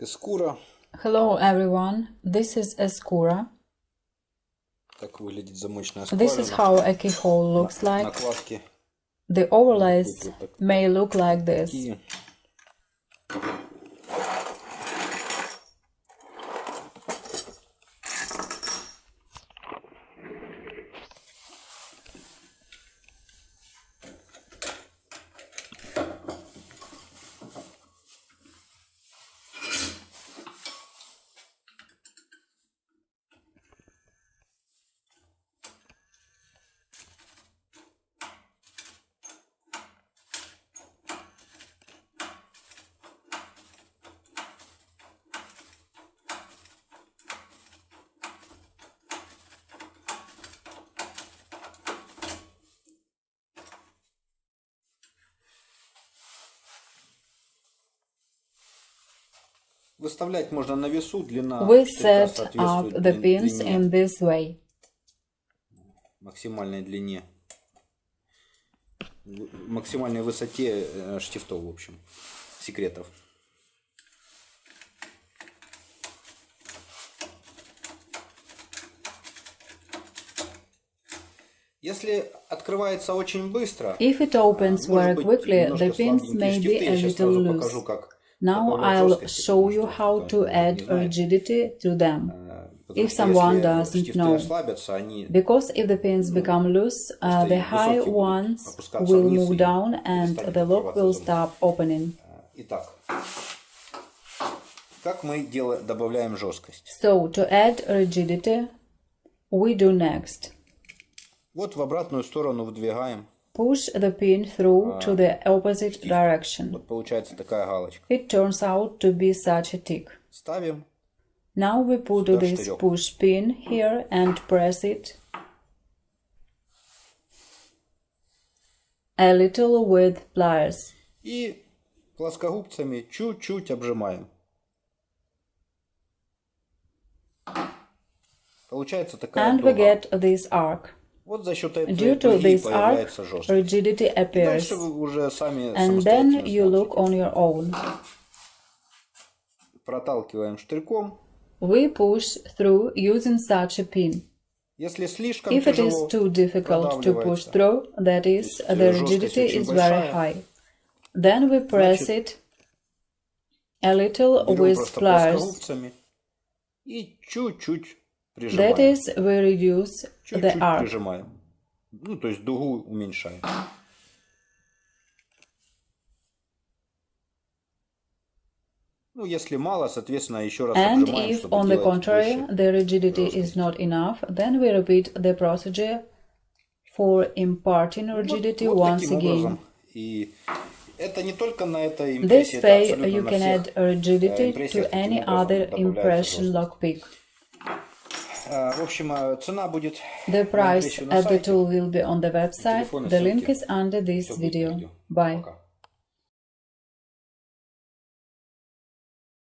EZCURRA. Hello everyone, this is EZCURRA. Так выглядит замочная This is how a keyhole looks like. Накладки. The overlays may look like this. Такие. Выставлять можно на весу, длина We штырька set up the pins in this way. Максимальной длине, максимальной высоте штифтов, в общем, секретов. Если открывается очень быстро, If it opens very quickly, the pins may be a little loose. Now I'll show you how to add rigidity to them, if someone doesn't know. Because if the pins become loose, the high ones will move down and the lock will stop opening. Итак, как мы добавляем жесткость? So, to add rigidity, we do next. Вот в обратную сторону выдвигаем. Push the pin through to the opposite direction. Вот получается такая галочка. It turns out to be such a tick. Ставим. Now we put this push pin here and press it a little with pliers. И плоскогубцами чуть-чуть обжимаем. Получается такая And we get this arc. Вот за счет этой Due to this arc, появляется жесткость. rigidity appears. Дальше вы уже сами And then you look on your own. Проталкиваем штырьком. We push through using such a pin. Если слишком If it is тяжело, too difficult to push through, that is, the rigidity is very high. Then we press it a little with pliers. И чуть-чуть That is, we reduce the arc. прижимаем. Ну, то есть дугу уменьшаем. Ну, если мало, соответственно, еще раз And обжимаем, if, чтобы on the делать contrary, больше the rigidity is not enough, then we repeat the procedure for imparting rigidity вот once таким again. образом. И это не только на этой This импрессии, это way, абсолютно you на can всех add rigidity импрессиях to таким any образом other добавляется impression жесткость. lockpick. В общем, цена будет The на price импрессию на at the сайте. tool will be on the website. The link is under this video. Bye. Пока.